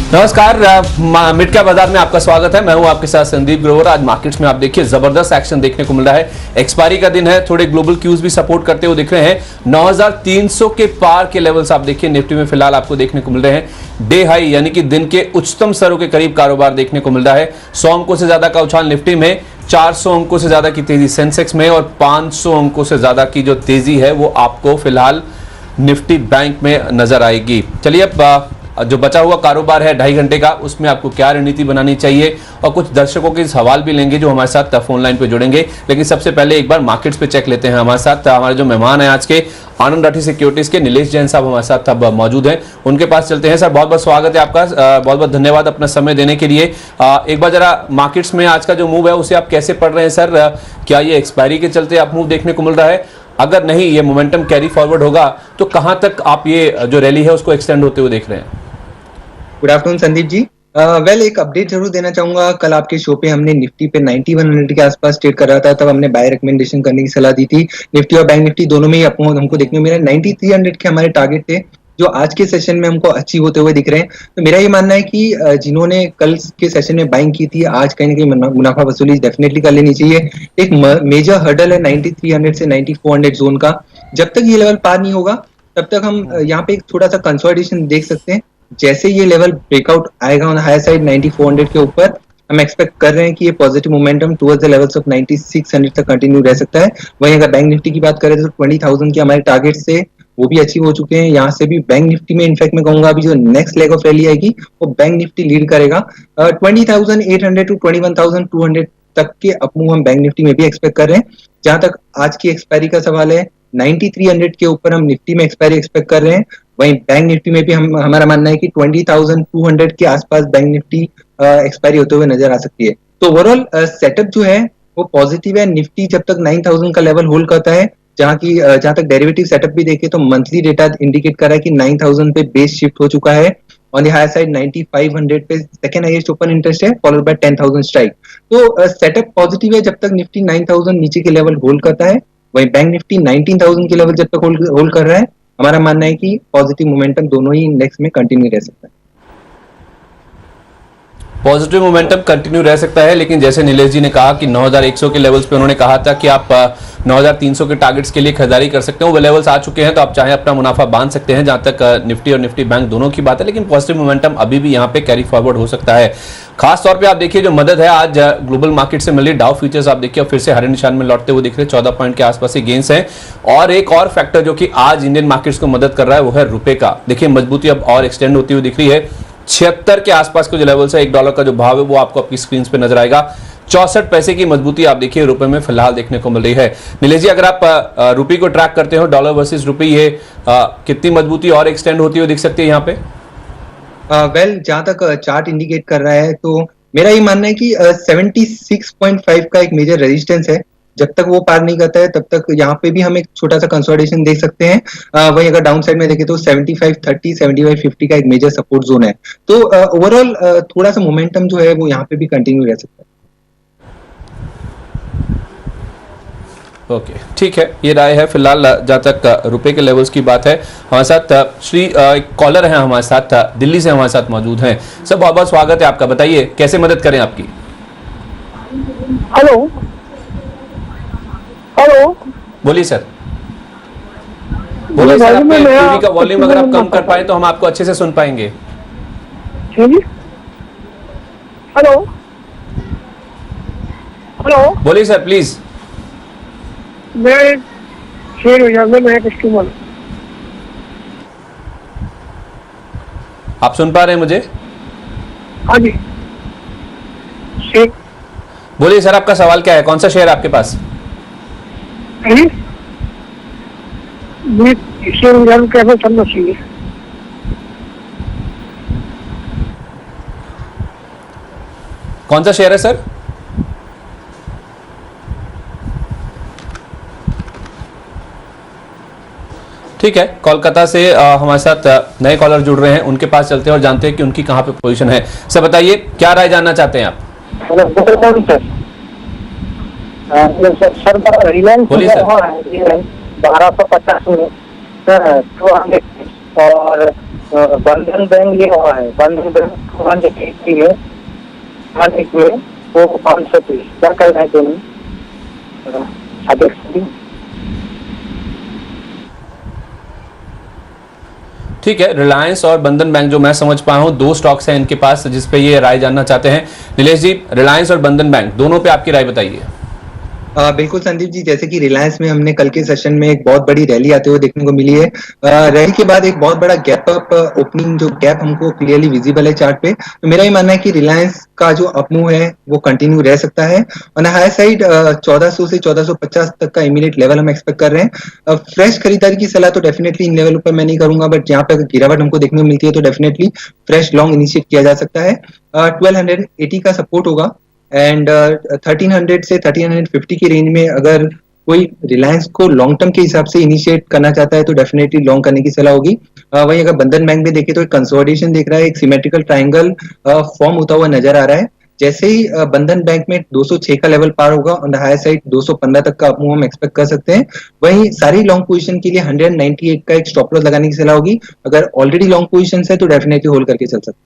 नमस्कार, mid cap बाजार में आपका स्वागत है। मैं हूं आपके साथ संदीप ग्रोवर। आज मार्केट्स में आप देखिए जबरदस्त एक्शन देखने को मिल रहा है। एक्सपायरी का दिन है, थोड़े ग्लोबल क्यूज भी सपोर्ट करते हुए दिख रहे हैं। 9300 के पार के लेवल्स आप देखिए निफ्टी में फिलहाल आपको देखने को मिल रहे हैं। डे हाई यानी कि दिन के उच्चतम स्तरों के करीब कारोबार देखने को मिल रहा है। 100 अंकों से ज्यादा का उछाल निफ्टी में, 400 अंकों से ज्यादा की तेजी सेंसेक्स में और 500 अंकों से ज्यादा की जो तेजी है वो आपको फिलहाल निफ्टी बैंक में नजर आएगी। चलिए अब जो बचा हुआ कारोबार है 2.5 घंटे का, उसमें आपको क्या रणनीति बनानी चाहिए और कुछ दर्शकों के सवाल भी लेंगे जो हमारे साथ फोन लाइन पे जुड़ेंगे। लेकिन सबसे पहले एक बार मार्केट्स पे चेक लेते हैं। हमारे साथ हमारे जो मेहमान हैं आज के आनंद राठी सिक्योरिटीज के नीलेश जैन साहब हमारे साथ अब मौजूद हैं, उनके पास चलते हैं। सर बहुत बहुत स्वागत है आपका, बहुत बहुत धन्यवाद अपना समय देने के लिए। एक बार जरा मार्केट्स में आज का जो मूव है उसे आप कैसे पढ़ रहे हैं सर? क्या ये एक्सपायरी के चलते आप मूव देखने को मिल रहा है? अगर नहीं ये मोमेंटम कैरी फॉरवर्ड होगा तो कहां तक आप ये जो रैली है उसको एक्सटेंड होते हुए देख रहे हैं? Good afternoon Sandeep ji. एक अपडेट जरूर देना चाहूंगा। कल आपके शो पे हमने निफ्टी पे 9100 के आसपास ट्रेड कर रहा था, तब हमने बाय रिकमेंडेशन करने की सलाह दी थी। निफ्टी और बैंक निफ्टी दोनों में ही हमको देखने को मिला 9300 के हमारे टारगेट थे, जो आज के सेशन में हमको अचीव होते हुए दिख रहे हैं। तो मेरा ये मानना है कि जिन्होंने कल के सेशन में बाइंग की थी, आज कहीं ना कहीं मुनाफा वसूली डेफिनेटली कर लेनी चाहिए। एक मेजर हर्डल है 9300 से 9400 जोन का। जब तक ये लेवल पार नहीं होगा तब तक हम यहाँ पे एक थोड़ा सा कंसोलिडेशन देख सकते हैं। जैसे ये लेवल ब्रेकआउट आएगा ऑन हायर साइड 9400 के ऊपर, हम एक्सपेक्ट कर रहे हैं कि ये positive momentum towards the levels of 9600 तक कंटिन्यू रह सकता है। वहीं अगर बैंक निफ्टी की बात करें तो 20,000 के हमारे टारगेट से वो भी अचीव हो चुके हैं। यहाँ से भी बैंक निफ्टी में इनफैक्ट मैं कहूंगा अभी जो नेक्स्ट लेग ऑफ रैली आएगी वो बैंक निफ्टी लीड करेगा। 20,800 टू 21,200 तक के अपमूव हम बैंक निफ्टी में भी एक्सपेक्ट कर रहे हैं। जहां तक आज की एक्सपायरी का सवाल है, 9300 के ऊपर हम निफ्टी में एक्सपायरी एक्सपेक्ट कर रहे हैं। वहीं बैंक निफ्टी में भी हमारा मानना है कि 20,200 के आसपास बैंक निफ्टी एक्सपायरी होते हुए नजर आ सकती है। तो ओवरऑल सेटअप जो है वो पॉजिटिव है। निफ्टी जब तक 9,000 का लेवल होल्ड करता है, जहां तक डेरिवेटिव सेटअप भी देखे तो मंथली डेटा इंडिकेट कर रहा है कि 9,000 पे बेस शिफ्ट हो चुका है। ऑन द हायर साइड 9,500 पे सेकंड हाईएस्ट ओपन इंटरेस्ट है, फॉलोड बाय 10,000 स्ट्राइक। तो सेटअप पॉजिटिव है जब तक निफ्टी 9,000 नीचे के लेवल होल्ड करता है। वहीं बैंक निफ्टी 19,000 के लेवल जब तक होल्ड कर रहा है, हमारा मानना है कि पॉजिटिव मोमेंटम दोनों ही इंडेक्स में कंटिन्यू रह सकता है। पॉजिटिव मोमेंटम कंटिन्यू रह सकता है, लेकिन जैसे नीलेश जी ने कहा कि 9100 के लेवल्स पे उन्होंने कहा था कि आप 9300 के टारगेट्स के लिए खरीदारी कर सकते हो। वो लेवल्स आ चुके हैं तो आप चाहे अपना मुनाफा बांध सकते हैं जहां तक निफ्टी और निफ्टी बैंक दोनों की बात है। लेकिन पॉजिटिव मोमेंटम अभी भी यहां पे कैरी फॉरवर्ड हो सकता है। खास तौर पे आप देखिए जो मदद है आज ग्लोबल मार्केट से मिली, डाउ फ्यूचर्स आप देखिए फिर से हरे निशान में लौटते हुए दिख रहे हैं, 14 पॉइंट के आसपास ही गेंस हैं। और एक और फैक्टर जो कि आज इंडियन मार्केट्स को मदद कर रहा है वो है रुपए का। देखिए मजबूती अब और एक्सटेंड होती हुई दिख रही है। 76 के आसपास के जो लेवल्स है, $1 का जो भाव है वो आपको आपकी स्क्रीन पे नजर आएगा। 64 पैसे की मजबूती आप देखिए रुपए में फिलहाल देखने को मिल रही है। नीलेश जी, अगर आप रुपये को ट्रैक करते हो डॉलर वर्सेस रुपये, ये कितनी मजबूती और एक्सटेंड होती हुई दिख सकती है यहाँ पे? जहां तक चार्ट इंडिकेट कर रहा है तो मेरा ये मानना है कि 76.5 का एक मेजर रेजिस्टेंस है। जब तक वो पार नहीं करता है तब तक यहाँ पे भी हम एक छोटा सा कंसोलिडेशन देख सकते हैं। वहीं अगर डाउन साइड में देखें तो 75.30 75.50 का एक मेजर सपोर्ट जोन है। तो ओवरऑल थोड़ा सा मोमेंटम जो है वो यहाँ पे भी कंटिन्यू रह सकता है। ओके, ठीक है, ये राय है फिलहाल जहां तक रुपए के लेवल्स की बात है। हमारे साथ श्री कॉलर हैं हमारे साथ, दिल्ली से हमारे साथ मौजूद हैं। सर बहुत बहुत स्वागत है आपका, बताइए कैसे मदद करें आपकी? हेलो हेलो, बोलिए सर, बोलिए सर। अपने टीवी का वॉल्यूम अगर आप कम कर पाए तो हम आपको अच्छे से सुन पाएंगे। हेलो हेलो, बोलिए सर प्लीज। मैं शेयर हो जाऊंगा, मैं कस्टमर। आप सुन पा रहे हैं मुझे? हाँ जी, शेयर। बोलिए सर, आपका सवाल क्या है? कौन सा शेयर आपके पास? मैं शेयर हो जाऊंगा, कैसे चलना चाहिए? कौन सा शेयर है सर? ठीक है, कोलकाता से हमारे साथ नए कॉलर जुड़ रहे हैं, उनके पास चलते हैं और जानते हैं कि उनकी कहां पे पोजीशन है। सर बताइए क्या राय जानना चाहते हैं आप? सर रिलायंस बोलिए सर। 1250 में 200 और बंधन बैंक ये हुआ है, बंधन बैंक 180 में 1 में वो 530, क्या करना है दोनों आप देख सकते हैं। ठीक है, रिलायंस और बंधन बैंक जो मैं समझ पाया हूं, दो स्टॉक्स हैं इनके पास जिस पे ये राय जानना चाहते हैं। नीलेश जी, रिलायंस और बंधन बैंक दोनों पे आपकी राय बताइए। बिल्कुल संदीप जी, जैसे कि रिलायंस में हमने कल के सेशन में एक बहुत बड़ी रैली आते हुए देखने को मिली है। रैली के बाद एक बहुत बड़ा गैप अप ओपनिंग जो गैप हमको क्लियरली विजिबल है चार्ट पे। तो मेरा ये मानना है कि रिलायंस का जो अपमूव है वो कंटिन्यू रह सकता है। ऑन हाई साइड 1400 से 1450 तक का इमीडिएट लेवल हम एक्सपेक्ट कर रहे हैं। फ्रेश खरीदारी की सलाह तो डेफिनेटली इन लेवल पर मैं नहीं करूंगा, बट यहाँ पे अगर गिरावट हमको देखने को मिलती है तो डेफिनेटली फ्रेश लॉन्ग इनिशिएट किया जा सकता है। 1280 का सपोर्ट होगा एंड 1300 से 1350 की रेंज में अगर कोई रिलायंस को लॉन्ग टर्म के हिसाब से इनिशिएट करना चाहता है तो डेफिनेटली लॉन्ग करने की सलाह होगी। वहीं अगर बंधन बैंक में देखें तो एक कंसोलिडेशन देख रहा है, एक सिमेट्रिकल ट्रायंगल फॉर्म होता हुआ नजर आ रहा है। जैसे ही बंधन बैंक में 206 का लेवल पार होगा, ऑन द हायर साइड 215 तक का अपमूव हम एक्सपेक्ट कर सकते हैं। वहीं सारी लॉन्ग पोजीशन के लिए 198 का एक स्टॉप लॉस लगाने की सलाह होगी। अगर ऑलरेडी लॉन्ग पोजीशन है तो डेफिनेटली होल्ड करके चल सकते हैं।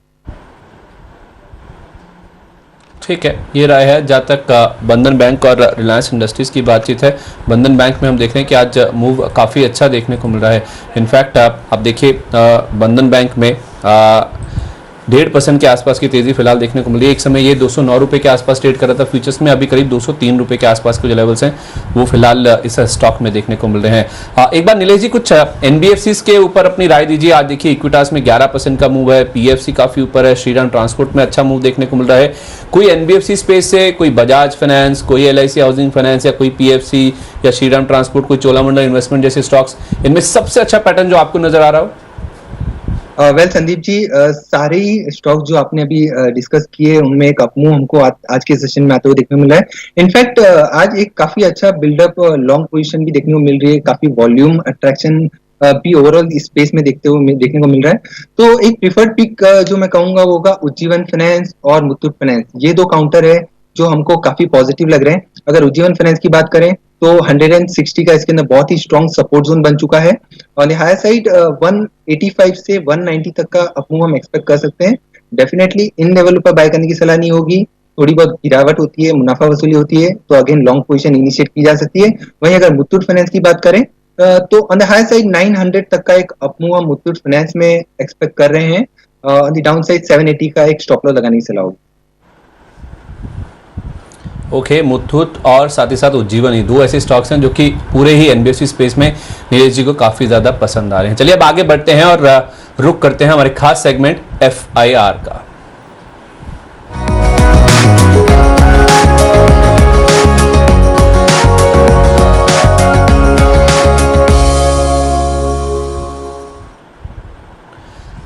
ठीक है, ये राय है जहाँ तक बंधन बैंक और रिलायंस इंडस्ट्रीज की बातचीत है। बंधन बैंक में हम देख रहे हैं कि आज मूव काफ़ी अच्छा देखने को मिल रहा है। इनफैक्ट आप देखिए बंधन बैंक में 1.5% के आसपास की तेजी फिलहाल देखने को मिली है। एक समय ये 209 रुपये के आसपास ट्रेड कर रहा था फ्यूचर्स में, अभी करीब 203 रुपये के आसपास के जो लेवल्स हैं वो फिलहाल इस स्टॉक में देखने को मिल रहे हैं। एक बार नीलेश जी कुछ एनबीएफसीज के ऊपर अपनी राय दीजिए। आज देखिए इक्विटास में 11% का मूव है, पीएफसी काफी ऊपर है, श्रीराम ट्रांसपोर्ट में अच्छा मूव देखने को मिल रहा है। कोई एनबीएफसी स्पेस से, कोई बजाज फाइनेंस, कोई एलआईसी हाउसिंग फाइनेंस या कोई पीएफसी या श्रीराम ट्रांसपोर्ट, कोई चोलामंडलम इन्वेस्टमेंट जैसे स्टॉक्स, इनमें सबसे अच्छा पैटर्न जो आपको नजर आ रहा हो? वेल संदीप जी, सारे स्टॉक जो आपने अभी डिस्कस किए उनमें एक अपमूव हमको आज के सेशन में आते हुए देखने को मिला है। इनफैक्ट आज एक काफी अच्छा बिल्डअप लॉन्ग पोजीशन भी देखने को मिल रही है, काफी वॉल्यूम अट्रैक्शन भी ओवरऑल स्पेस में देखने को मिल रहा है। तो एक प्रिफर्ड पिक जो मैं कहूंगा वो होगा उज्जीवन फाइनेंस और मुथूट फाइनेंस। ये दो काउंटर है जो हमको काफी पॉजिटिव लग रहे हैं। अगर उज्जीवन फाइनेंस की बात करें तो 160 का इसके अंदर बहुत ही स्ट्रॉन्ग सपोर्ट जोन बन चुका है और हायर साइड 185 से 190 तक का अपमूव हम एक्सपेक्ट कर सकते हैं। डेफिनेटली इन लेवल पर बाय करने की सलाह नहीं होगी। थोड़ी बहुत गिरावट होती है, मुनाफा वसूली होती है तो अगेन लॉन्ग पोजीशन इनिशिएट की जा सकती है। वहीं अगर मुथूट फाइनेंस की बात करें तो ऑन द हायर साइड 900 तक का एक अपमूव हम मुथूट फाइनेंस में एक्सपेक्ट कर रहे हैं। ऑन द डाउन साइड 780 का एक स्टॉप लॉस लगाने की सलाह होगी। ओके, मुथूट और साथ ही साथ उज्जीवन, ही दो ऐसे स्टॉक्स हैं जो कि पूरे ही एनबीएफसी स्पेस में नीलेश जी को काफी ज्यादा पसंद आ रहे हैं। चलिए अब आगे बढ़ते हैं और रुक करते हैं हमारे खास सेगमेंट एफआईआर का।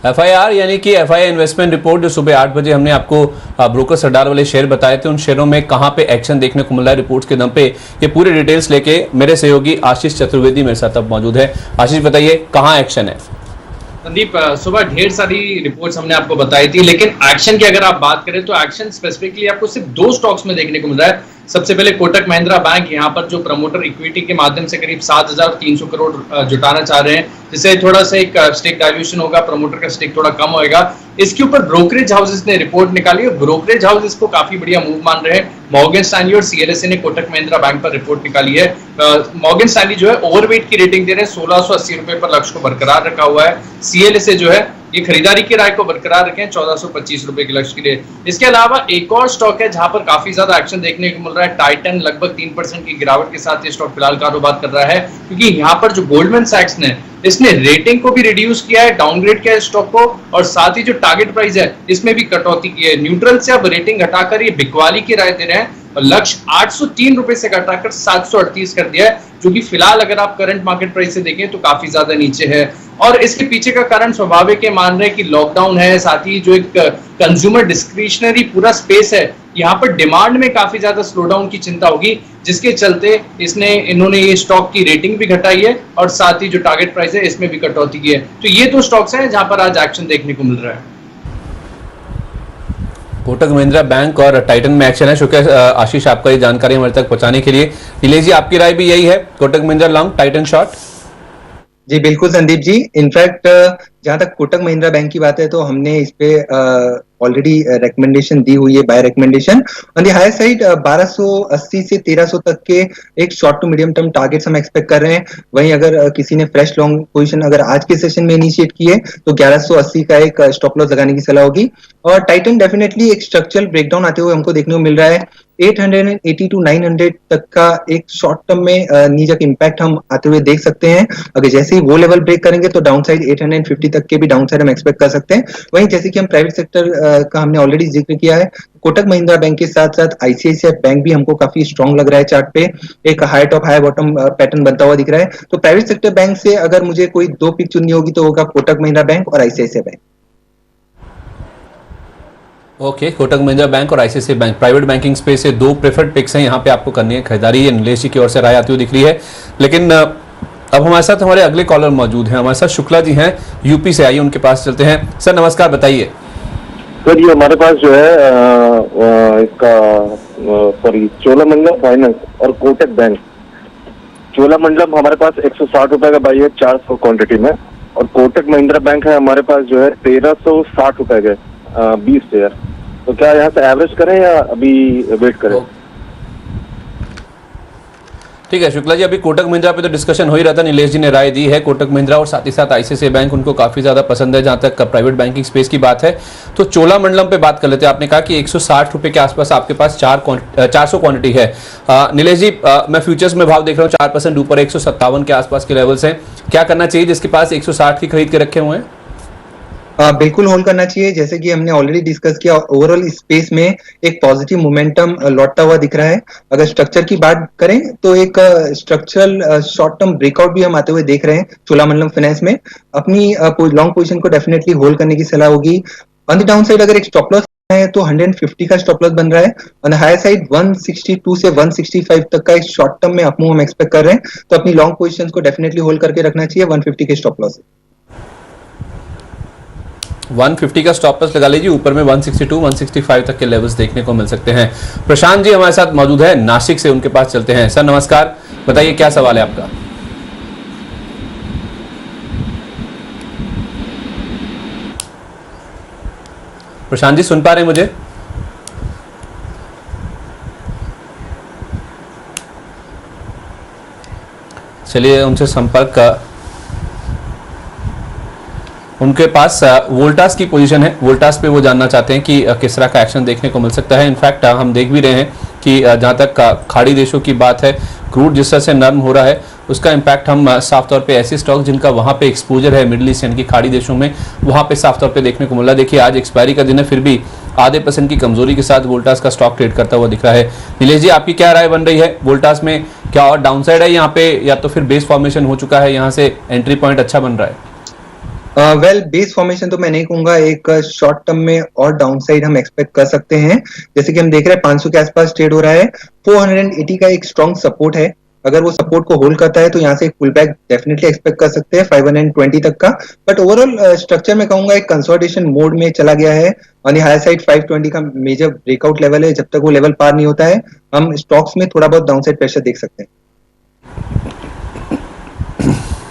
एफआईआर यानी कि एफआई इन्वेस्टमेंट रिपोर्ट, जो सुबह 8 बजे हमने आपको ब्रोकर सरदार वाले शेयर बताए थे, उन शेयरों में कहां पे एक्शन देखने को मिल रहा है रिपोर्ट्स के दम पे, ये पूरे डिटेल्स लेके मेरे सहयोगी आशीष चतुर्वेदी मेरे साथ अब मौजूद है। आशीष बताइए कहां एक्शन है? संदीप, सुबह ढेर सारी रिपोर्ट्स हमने आपको बताई थी, लेकिन एक्शन की अगर आप बात करें तो एक्शन स्पेसिफिकली आपको सिर्फ दो स्टॉक्स में देखने को मिल रहा है। सबसे पहले कोटक महिंद्रा बैंक, यहाँ पर जो प्रमोटर इक्विटी के माध्यम से करीब 7,300 करोड़ जुटाना चाह रहे हैं, जिससे थोड़ा सा एक स्टेक डाइल्यूशन होगा, प्रमोटर का स्टेक थोड़ा कम होएगा। इसके ऊपर ब्रोकरेज हाउसेस ने रिपोर्ट निकाली और ब्रोकरेज हाउसेस को काफी बढ़िया मूव मान रहे हैं। मॉर्गन स्टैनली और सीएलएसए ने कोटक महिंद्रा बैंक पर रिपोर्ट निकाली है। मॉर्गन स्टैनली जो है ओवरवेट की रेटिंग दे रहे हैं, 1680 रुपए पर लक्ष्य को बरकरार रखा हुआ है। सीएलएसए जो है ये खरीदारी की राय को बरकरार रखें 1425 रुपए के लक्ष्य के लिए। इसके अलावा एक और स्टॉक है जहां पर काफी ज्यादा एक्शन देखने को मिल रहा है। टाइटन लगभग 3% की गिरावट के साथ ये स्टॉक फिलहाल कारोबार कर रहा है, क्योंकि यहाँ पर जो गोल्डमैन सैक्स ने इसने रेटिंग को भी रिड्यूस किया है, डाउनग्रेड किया है स्टॉक को, और साथ ही जो टारगेट प्राइस है इसमें भी कटौती की है। न्यूट्रल से अब रेटिंग घटाकर ये बिकवाली की राय दे रहे हैं और लक्ष्य 803 रुपए से घटाकर 738 कर दिया है, जो कि फिलहाल अगर आप करंट मार्केट प्राइस से देखें तो काफी ज्यादा नीचे है। और इसके पीछे का कारण स्वाभाविक है, मान रहे हैं कि लॉकडाउन है, साथ ही जो एक कंज्यूमर डिस्क्रिशनरी पूरा स्पेस है, यहाँ पर डिमांड में काफी ज्यादा स्लोडाउन की चिंता होगी, जिसके चलते इन्होंने ये स्टॉक की रेटिंग भी घटाई है और साथ ही जो टारगेट प्राइस है इसमें भी कटौती की है। तो ये दो स्टॉक्स हैं जहां पर आज एक्शन देखने को मिल रहा है। कोटक महिंद्रा बैंक और टाइटन में एक्शन है। शुक्रिया आशीष आपका ये जानकारी हमारे तक पहुंचाने के लिए। नीलेश जी आपकी राय भी यही है, Kotak Mahindra long, Titan short? जी बिल्कुल संदीप जी। इनफैक्ट जहां तक कोटक महिंद्रा बैंक की बात है तो हमने इस पे ऑलरेडी रिकमेंडेशन दी हुई है, buy recommendation on the higher side. 1280 से 1300 तक के एक short to medium term targets हम एक्सपेक्ट कर रहे हैं। वहीं अगर किसी ने फ्रेश लॉन्ग पोजीशन अगर आज के सेशन में इनिशिएट की है तो 1180 का एक स्टॉप लॉस लगाने की सलाह होगी। और टाइटन डेफिनेटली एक स्ट्रक्चरल ब्रेकडाउन आते हुए हमको देखने को मिल रहा है। 880 टू 900 तक का एक शॉर्ट टर्म में नीचे इम्पैक्ट हम आते हुए देख सकते हैं। अगर जैसे ही वो लेवल ब्रेक करेंगे तो डाउन साइड 850 तक के भी डाउन साइड हम एक्सपेक्ट कर सकते हैं। वहीं जैसे कि हम प्राइवेट सेक्टर का हमने ऑलरेडी जिक्र किया है, कोटक महिंद्रा बैंक के साथ साथ आईसीआईसीआई बैंक भी हमको काफी स्ट्रॉन्ग लग रहा है। चार्ट पे एक high top high bottom pattern बनता हुआ दिख रहा है। तो प्राइवेट सेक्टर बैंक से अगर मुझे कोई दो पिक चुननी होगी तो होगा कोटक महिंद्रा बैंक और ICICI bank. Okay, Kotak Mahindra bank और ICICI bank private banking space से दो प्रेफर्ड पिक्स हैं यहाँ पे आपको करनी है खरीदारी। ये नीलेश जी की ओर से राय आती हुई दिख रही है। लेकिन अब हमारे साथ हमारे अगले कॉलर मौजूद हैं। हमारे साथ शुक्ला जी हैं, यूपी से, आइए उनके पास चलते हैं। सर नमस्कार, बताइए। सर ये हमारे पास जो है इसका चोलामंडलम फाइनेंस और कोटक बैंक। चोलामंडलम हमारे पास 160 रुपए का बाई है 400 क्वांटिटी में, और कोटक महिंद्रा बैंक है हमारे पास जो है 1360 रुपए के 20 शेयर। तो क्या यहाँ से एवरेज करें या अभी वेट करें? ठीक है शुक्ला जी, अभी कोटक महिंद्रा पे तो डिस्कशन हो ही रहा था, नीलेश जी ने राय दी है कोटक महिंद्रा और साथ ही साथ आईसीआईसीआई बैंक उनको काफी ज्यादा पसंद है जहां तक प्राइवेट बैंकिंग स्पेस की बात है। तो चोलामंडलम पे बात कर लेते हैं। आपने कहा कि 160 रुपए के आसपास आपके पास 400 क्वांटिटी है। नीलेश जी, मैं फ्यूचर्स में भाव देख रहा हूँ 4% ऊपर 157 के आसपास के लेवल्स हैं। क्या करना चाहिए जिसके पास 160 की खरीद के रखे हुए हैं? बिल्कुल होल्ड करना चाहिए। जैसे कि हमने ऑलरेडी डिस्कस किया, ओवरऑल स्पेस में एक पॉजिटिव मोमेंटम लौटता हुआ दिख रहा है। अगर स्ट्रक्चर की बात करें तो एक स्ट्रक्चरल शॉर्ट टर्म ब्रेकआउट भी हम आते हुए देख रहे हैं चोलामंडलम फाइनेंस में। अपनी लॉन्ग पोजीशन को डेफिनेटली होल्ड करने की सलाह होगी। ऑन द डाउन साइड अगर एक स्टॉप लॉस है तो 150 का स्टॉप लॉस बन रहा है। ऑन द हायर साइड 162 से 165 तक का एक शॉर्ट टर्म में अपमूव हम एक्सपेक्ट कर रहे हैं। तो अपनी लॉन्ग पोजीशन को डेफिनेटली होल्ड करके रखना चाहिए। 150 के स्टॉप लॉस 150 का स्टॉप लॉस लगा लीजिए। ऊपर में 162 165 तक के लेवल्स देखने को मिल सकते हैं। प्रशांत जी हमारे साथ मौजूद है नासिक से, उनके पास चलते हैं। सर नमस्कार, बताइए क्या सवाल है आपका? प्रशांत जी सुन पा रहे हैं मुझे? चलिए उनसे संपर्क। उनके पास वोल्टास की पोजीशन है, वोल्टास पे वो जानना चाहते हैं कि किस तरह का एक्शन देखने को मिल सकता है। इनफैक्ट हम देख भी रहे हैं कि जहां तक खाड़ी देशों की बात है, क्रूड जिस तरह से नर्म हो रहा है उसका इम्पैक्ट हम साफ तौर पे ऐसे स्टॉक जिनका वहां पे एक्सपोजर है मिडिल ईस्ट यानी कि खाड़ी देशों में, वहां पे साफ तौर पे देखने को मिला। देखिए आज एक्सपायरी का दिन है, फिर भी आधे % की कमजोरी के साथ वोल्टास का स्टॉक ट्रेड करता हुआ दिख रहा है। नीलेश जी आपकी क्या राय बन रही है वोल्टास में? क्या और डाउनसाइड है यहाँ पे या तो फिर बेस फॉर्मेशन हो चुका है, यहाँ से एंट्री पॉइंट अच्छा बन रहा है? बेस फॉर्मेशन तो मैं नहीं कहूंगा, एक शॉर्ट टर्म में और डाउनसाइड हम एक्सपेक्ट कर सकते हैं। जैसे कि हम देख रहे हैं 500 के आसपास ट्रेड हो रहा है। 480 का एक स्ट्रॉन्ग सपोर्ट है। अगर वो सपोर्ट को होल्ड करता है तो यहाँ से एक पुल बैक डेफिनेटली एक्सपेक्ट कर सकते हैं 520 तक का। बट ओवरऑल स्ट्रक्चर में कहूंगा एक कंसोलिडेशन मोड में चला गया है। ऑन द हायर साइड 520 का मेजर ब्रेकआउट लेवल है। जब तक वो लेवल पार नहीं होता है हम स्टॉक्स में थोड़ा बहुत डाउनसाइड प्रेशर देख सकते हैं।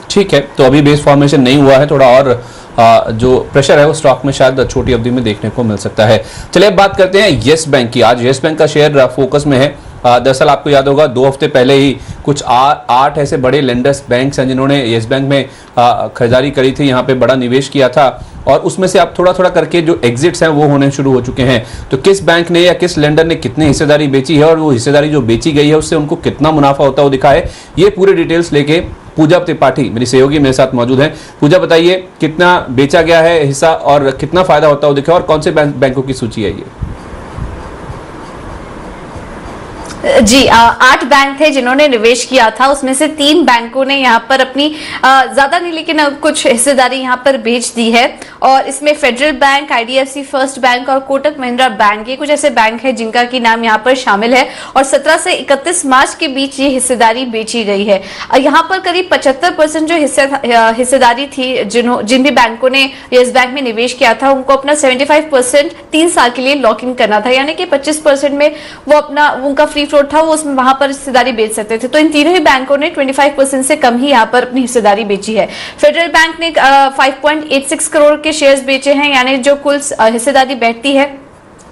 ठीक है, तो अभी बेस फॉर्मेशन नहीं हुआ है, थोड़ा और जो प्रेशर है वो स्टॉक में शायद छोटी अवधि में देखने को मिल सकता है। चलिए अब बात करते हैं येस बैंक की। आज येस बैंक का शेयर फोकस में है। दरअसल आपको याद होगा 2 हफ्ते पहले ही कुछ 8 ऐसे बड़े लेंडर्स बैंक्स हैं जिन्होंने येस बैंक में खरीदारी करी थी, यहाँ पे बड़ा निवेश किया था और उसमें से अब थोड़ा थोड़ा करके जो एग्जिट्स हैं वो होने शुरू हो चुके हैं। तो किस बैंक ने या किस लेंडर ने कितनी हिस्सेदारी बेची है और वो हिस्सेदारी जो बेची गई है उससे उनको कितना मुनाफा होता हुआ दिखा है, ये पूरे डिटेल्स लेके पूजा त्रिपाठी मेरी सहयोगी मेरे साथ मौजूद हैं। पूजा बताइए कितना बेचा गया है हिस्सा और कितना फायदा होता हुआ दिखा और कौन से बैंकों की सूची है ये? जी 8 बैंक थे जिन्होंने निवेश किया था, उसमें से 3 बैंकों ने यहाँ पर अपनी ज्यादा नहीं लेकिन कुछ हिस्सेदारी यहाँ पर बेच दी है। और इसमें federal bank, IDFC first bank और कोटक महिंद्रा बैंक, ये कुछ ऐसे बैंक हैं जिनका की नाम यहाँ पर शामिल है और 17 से 31 मार्च के बीच ये हिस्सेदारी बेची गई है। यहाँ पर करीब 75% जो हिस्सेदारी थी जिन भी बैंकों ने येस बैंक में निवेश किया था उनको अपना 75% 3 साल के लिए लॉक इन करना था, यानी कि 25% में वो अपना उनका फ्री फ्लोट था वो उसमें वहां पर हिस्सेदारी बेच सकते थे। तो इन तीनों ही बैंकों ने 25% से कम ही यहाँ पर अपनी हिस्सेदारी बेची है। फेडरल बैंक ने 5.86 करोड़ के शेयर्स बेचे हैं, यानी जो कुल हिस्सेदारी बैठती है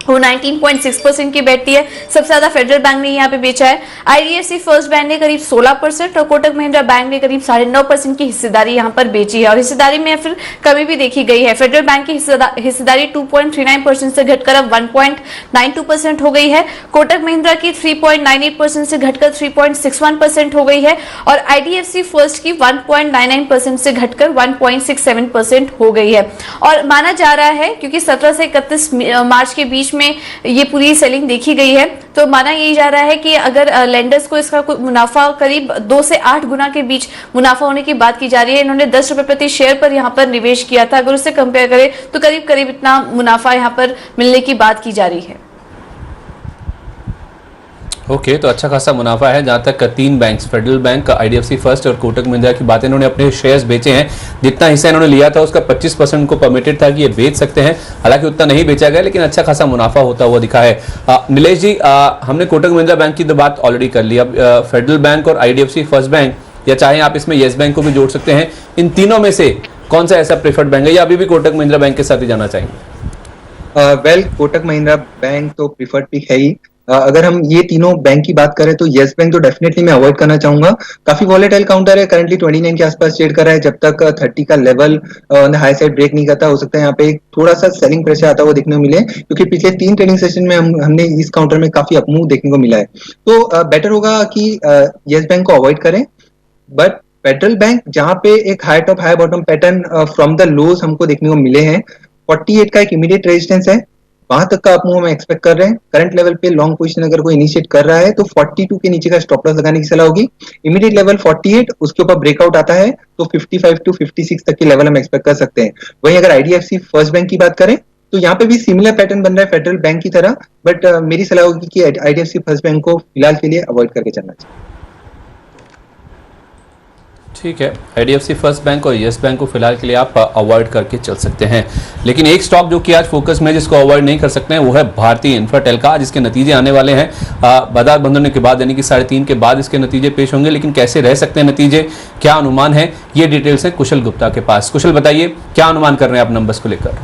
वो 19.6% की बैठती है। सबसे ज्यादा फेडरल बैंक ने यहाँ पे बेचा है। आईडीएफसी फर्स्ट बैंक ने करीब 16% और कोटक महिंद्रा बैंक ने करीब 9.5% की हिस्सेदारी यहाँ पर बेची है और हिस्सेदारी में फिर कमी भी देखी गई है। फेडरल बैंक की हिस्सेदारी 2.39% से घटकर अब 1.92% हो गई है। कोटक महिंद्रा की 3.98% से घटकर 3.61% हो गई है और आईडीएफसी फर्स्ट की 1.99% से घटकर 1.67% हो गई है। और माना जा रहा है क्योंकि 17 से 31 मार्च के बीच में ये पूरी सेलिंग देखी गई है, तो माना यही जा रहा है कि अगर लेंडर्स को इसका मुनाफा करीब 2 से 8 गुना के बीच मुनाफा होने की बात की जा रही है। इन्होंने 10 रुपए प्रति शेयर पर यहाँ पर निवेश किया था, अगर उससे कंपेयर करें तो करीब करीब इतना मुनाफा यहाँ पर मिलने की बात की जा रही है। ओके, तो अच्छा खासा मुनाफा है। जहां तक 3 banks, federal bank, IDFC first और कोटक महिंद्रा की बात, इन्होंने अपने शेयर्स बेचे हैं। जितना हिस्सा इन्होंने लिया था उसका 25% को परमिटेड था कि ये बेच सकते हैं, हालांकि उतना नहीं बेचा गया, लेकिन अच्छा खासा मुनाफा होता हुआ दिखा है। नीलेश जी, हमने कोटक महिंद्रा बैंक की तो बात ऑलरेडी कर ली, अब फेडरल बैंक और आईडीएफसी फर्स्ट बैंक, या चाहे आप इसमें येस बैंक को भी जोड़ सकते हैं, इन तीनों में से कौन सा ऐसा प्रेफर्ड बैंक है या अभी भी कोटक महिंद्रा बैंक के साथ ही जाना चाहेंगे? वेल, कोटक महिंद्रा बैंक तो प्रीफर्ड पिक है ही। अगर हम ये तीनों बैंक की बात करें तो येस बैंक तो डेफिनेटली मैं अवॉइड करना चाहूंगा। काफी वॉलेटाइल काउंटर है, करंटली 29 के आसपास ट्रेड कर रहा है। जब तक 30 का level on the high side break नहीं करता, हो सकता है यहाँ पे थोड़ा सा सेलिंग प्रेशर आता हुआ देखने को मिले, क्योंकि पिछले 3 ट्रेडिंग सेशन में हमने इस काउंटर में काफी अपमूव देखने को मिला है। तो बेटर होगा कि येस बैंक को अवॉइड करें। बट फेडरल बैंक, जहां पे एक high top high bottom pattern from the lows हमको देखने को मिले हैं, 48 का एक इमीडिएट रेजिस्टेंस है, वहां तक का अपमूव हम एक्सपेक्ट कर रहे हैं। करंट लेवल पे लॉन्ग पोजीशन अगर कोई इनिशिएट कर रहा है तो 42 के नीचे का स्टॉप लॉस लगाने की सलाह होगी। इमीडिएट लेवल 48, उसके ऊपर ब्रेकआउट आता है तो 55 टू 56 तक के लेवल हम एक्सपेक्ट कर सकते हैं। वहीं अगर आईडीएफसी फर्स्ट बैंक की बात करें तो यहाँ पे भी सिमिलर पैटर्न बन रहा है फेडरल बैंक की तरह, बट मेरी सलाह होगी कि आईडीएफसी फर्स्ट बैंक को फिलहाल के लिए अवॉइड करके चलना चाहिए। ठीक है, आईडीएफसी फर्स्ट बैंक और येस बैंक को फिलहाल के लिए आप अवॉइड करके चल सकते हैं। लेकिन एक स्टॉक जो कि आज फोकस में जिसको अवॉइड नहीं कर सकते हैं वो है भारतीय इंफ्राटेल का। आज इसके नतीजे आने वाले हैं बाजार बंद होने के बाद, यानी कि 3:30 के बाद इसके नतीजे पेश होंगे। लेकिन कैसे रह सकते हैं नतीजे, क्या अनुमान है, ये डिटेल्स है कुशल गुप्ता के पास। कुशल, बताइए क्या अनुमान कर रहे हैं आप नंबर्स को लेकर?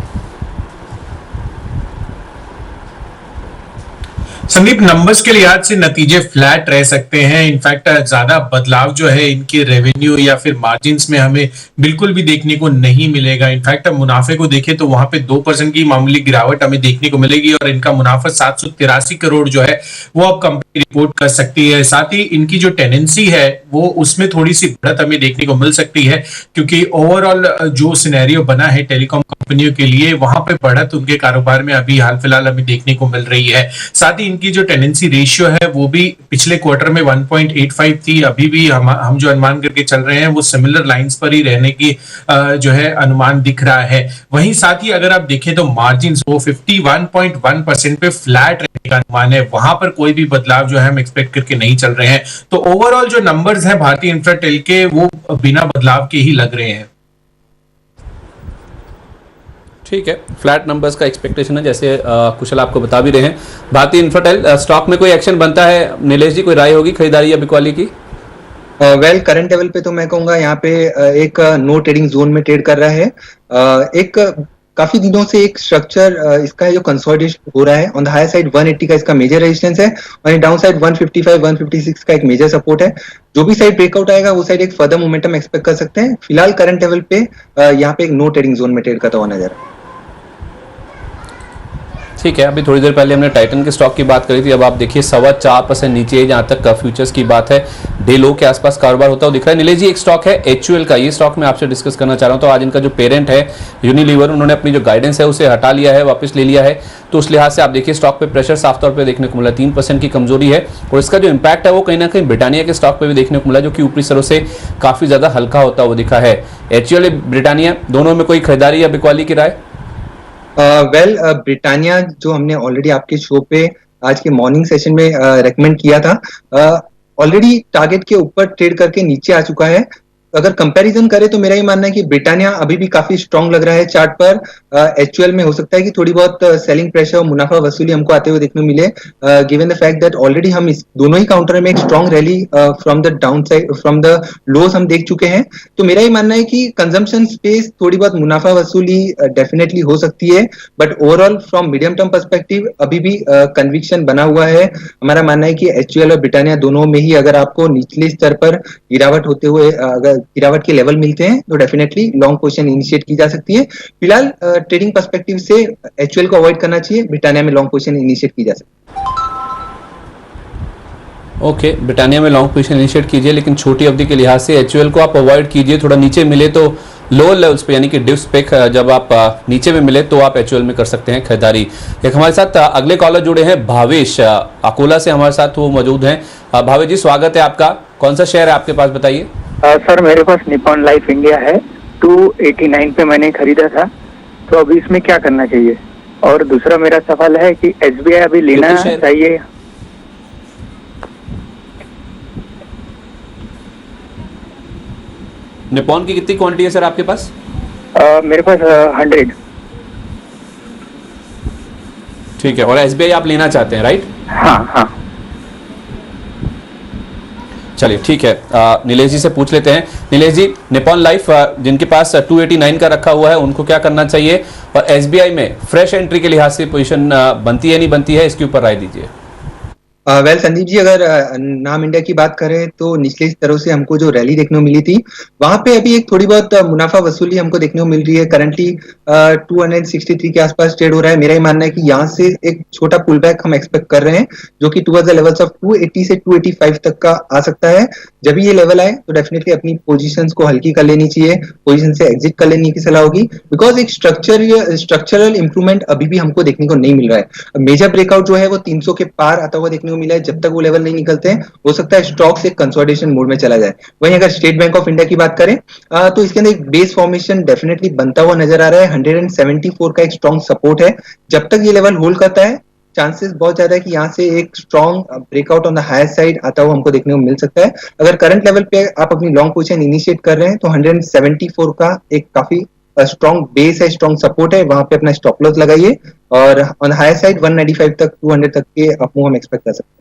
संदीप, नंबर्स के लिहाज से नतीजे फ्लैट रह सकते हैं। इनफैक्ट ज्यादा बदलाव जो है इनके रेवेन्यू या फिर मार्जिन्स में हमें बिल्कुल भी देखने को नहीं मिलेगा। इनफैक्ट मुनाफे को देखें तो वहां पे 2% की मामूली गिरावट हमें देखने को मिलेगी और इनका मुनाफा 783 करोड़ जो है वो अब कंपनी रिपोर्ट कर सकती है। साथ ही इनकी जो टेनेंसी है वो उसमें थोड़ी सी बढ़त हमें देखने को मिल सकती है, क्योंकि ओवरऑल जो सिनेरियो बना है टेलीकॉम कंपनियों के लिए, वहां पे बढ़त उनके कारोबार में अभी हाल फिलहाल हमें देखने को मिल रही है। साथ ही इनकी जो टेनेंसी रेशियो है वो भी पिछले क्वार्टर में 1.85 थी। अभी भी हम जो अनुमान करके चल रहे हैं वो सिमिलर लाइंस पर ही रहने की जो है अनुमान दिख रहा है। वहीं साथ ही अगर आप देखें तो मार्जिन वो 51.1% पे फ्लैट रहने का अनुमान है, वहां पर कोई भी बदलाव जो है हम एक्सपेक्ट करके नहीं चल रहे हैं। तो ओवरऑल जो नंबर्स हैं भारतीय इंफ्राटेल के वो बिना बदलाव के ही लग रहे हैं। ठीक है, फ्लैट नंबर्स का एक्सपेक्टेशन है, जैसे कुशल आपको बता भी रहे हैं। भारतीय इंफ्राटेल स्टॉक में कोई एक्शन बनता है, नीलेश जी, कोई राय होगी खरीदारी या बिकवाली की? वेल, करंट लेवल पे तो मैं कहूंगा यहाँ पे एक नो ट्रेडिंग जोन में ट्रेड कर रहा है। एक काफी दिनों से एक स्ट्रक्चर इसका जो कंसोलिडेशन हो रहा है, ऑन द हाई साइड 180 का इसका मेजर रेजिस्टेंस है और डाउन साइड 155 156 का एक मेजर सपोर्ट है। जो भी साइड ब्रेकआउट आएगा वो साइड एक फर्दर मोमेंटम एक्सपेक्ट कर सकते हैं। फिलहाल करंट लेवल पे यहाँ पे एक नो ट्रेडिंग जोन में ट्रेड करता हुआ नजर है। ठीक है, अभी थोड़ी देर पहले हमने टाइटन के स्टॉक की बात करी थी, अब आप देखिए 4.25% नीचे जहां तक फ्यूचर्स की बात है, डे लो के आसपास कारोबार होता हुआ दिख रहा है। नीलेश जी, एक स्टॉक है एचयूएल का, ये स्टॉक मैं आपसे डिस्कस करना चाह रहा हूं। तो आज इनका जो पेरेंट है यूनिलीवर, उन्होंने अपनी जो गाइडेंस है उसे हटा लिया है, वापस ले लिया है। तो उस लिहाज से आप देखिए स्टॉक पे प्रेशर साफ तौर पर देखने को मिला, 3% की कमजोरी है और इसका जो इंपैक्ट है वो कहीं ना कहीं ब्रिटानिया के स्टॉक पे भी देखने को मिला, जो कि ऊपरी स्तरों से काफी ज्यादा हल्का होता हुआ दिखा है। एचयूएल, ब्रिटानिया, दोनों में कोई खरीदारी या बिकवाली की राय? वेल, ब्रिटानिया जो हमने ऑलरेडी आपके शो पे आज के मॉर्निंग सेशन में रेकमेंड किया था, ऑलरेडी टारगेट के ऊपर ट्रेड करके नीचे आ चुका है। अगर कंपैरिजन करें तो मेरा ये मानना है कि ब्रिटानिया अभी भी काफी स्ट्रांग लग रहा है चार्ट पर। एचयूएल में हो सकता है कि थोड़ी बहुत सेलिंग प्रेशर और मुनाफा वसूली हमको आते हुए देखने को मिले, given the fact that already हम इस दोनों ही काउंटर में एक strong rally from the down side, from the lows हम देख चुके हैं। तो मेरा ये मानना है कि कंजम्पशन स्पेस थोड़ी बहुत मुनाफा वसूली डेफिनेटली हो सकती है, but overall from medium term perspective अभी भी कन्विक्शन बना हुआ है। हमारा मानना है कि एचयूएल और ब्रिटानिया दोनों में ही अगर आपको निचले स्तर पर गिरावट होते हुए अगर गिरावट के लेवल मिलते हैं तो डेफिनेटली लॉन्ग पोजीशन इनिशिएट की जा सकती है। फिलहाल ट्रेडिंग पर्सपेक्टिव से एचयूएल को अवॉइड करना चाहिए, ब्रिटानिया में लॉन्ग पोजीशन इनिशिएट की जा सकती है। ओके, ब्रिटानिया में लॉन्ग पोजीशन इनिशिएट कीजिए, लेकिन छोटी अवधि के लिहाज से एचयूएल को आप अवॉइड कीजिए। थोड़ा नीचे मिले तो लोअर लेवल्स पे, यानी कि डिप्स पे जब आप नीचे में मिले तो आप एचयूएल में कर सकते हैं खरीदारी। एक हमारे साथ अगले कॉलर जुड़े हैं, भावेश अकोला से हमारे साथ वो मौजूद हैं। भावेश जी, स्वागत है आपका। कौन सा शेयर है आपके पास, बताइए। सर मेरे पास निप्पॉन लाइफ इंडिया है, 289 पे मैंने खरीदा था, तो अभी इसमें क्या करना चाहिए? और दूसरा मेरा सवाल है कि एसबीआई अभी लेना चाहिए? निप्पॉन की कितनी क्वांटिटी है सर आपके पास? मेरे पास 100। ठीक है, और एसबीआई आप लेना चाहते हैं, राइट? हाँ हाँ। चलिए ठीक है, नीलेश जी से पूछ लेते हैं। नीलेश जी, निप्पॉन लाइफ जिनके पास 289 का रखा हुआ है उनको क्या करना चाहिए, और एसबीआई में फ्रेश एंट्री के लिहाज से पोजीशन बनती है नहीं बनती है, इसके ऊपर राय दीजिए। वेल संदीप जी, अगर नाम इंडिया की बात करें तो निचले स्तरों से हमको जो रैली देखने को मिली थी वहां पे अभी एक थोड़ी बहुत मुनाफा वसूली हमको देखने को मिल रही है। करंटली 263 के आसपास ट्रेड हो रहा है। मेरा ही मानना है कि यहाँ से एक छोटा पुल बैक हम एक्सपेक्ट कर रहे हैं, जो कि टुवर्ड्स द लेवल्स ऑफ 280 से 285 तक का आ सकता है। जब ये लेवल आए तो डेफिनेटली अपनी पोजीशंस को हल्की कर लेनी चाहिए, पोजीशन से एग्जिट कर लेने की सलाह होगी, बिकॉज एक स्ट्रक्चरल इंप्रूवमेंट अभी भी हमको देखने को नहीं मिल रहा है। मेजर ब्रेकआउट जो है वो 300 के पार आता हुआ देखने को मिला है। जब तक वो लेवल नहीं निकलते हैं हो सकता है स्टॉक्स एक कंसोलिडेशन मोड में चला जाए। वहीं अगर स्टेट बैंक ऑफ इंडिया की बात करें तो इसके अंदर एक बेस फॉर्मेशन डेफिनेटली बनता हुआ नजर आ रहा है। 174 का एक स्ट्रॉन्ग सपोर्ट है। जब तक ये लेवल होल्ड करता है चांसेस बहुत ज्यादा है कि यहाँ से एक strong breakout on the higher side आता हुआ हमको देखने को मिल सकता है। अगर करंट लेवल पे आप अपनी लॉन्ग पोजीशन इनिशिएट कर रहे हैं तो 174 का एक काफी स्ट्रॉन्ग बेस है, स्ट्रॉन्ग सपोर्ट है, वहां पे अपना स्टॉप लॉस लगाइए, और ऑन हायर साइड 195 तक 200 तक के अपमूव हम एक्सपेक्ट कर सकते हैं।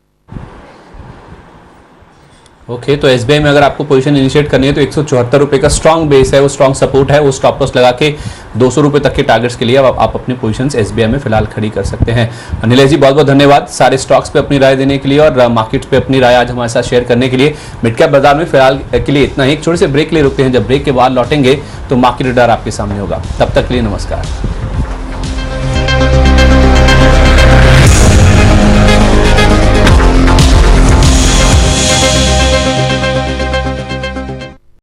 ओके, तो एसबीआई में अगर आपको पोजीशन इनिशिएट करनी है तो 174 रुपए का स्ट्रॉन्ग बेस है, वो स्ट्रॉन्ग सपोर्ट है, वो स्टॉप लॉस लगा के 200 रुपए तक के टारगेट्स के लिए आप अपनी पोजीशंस एसबीआई में फिलहाल खड़ी कर सकते हैं। नीलेश जी, बहुत बहुत धन्यवाद सारे स्टॉक्स पे अपनी राय देने के लिए और मार्केट्स पे अपनी राय आज हमारे साथ शेयर करने के लिए। मिड कैप बाजार में फिलहाल के लिए इतना ही। एक छोटे से ब्रेक ले रुकते हैं, जब ब्रेक के बाद लौटेंगे तो मार्केट रडार आपके सामने होगा। तब तक के लिए नमस्कार।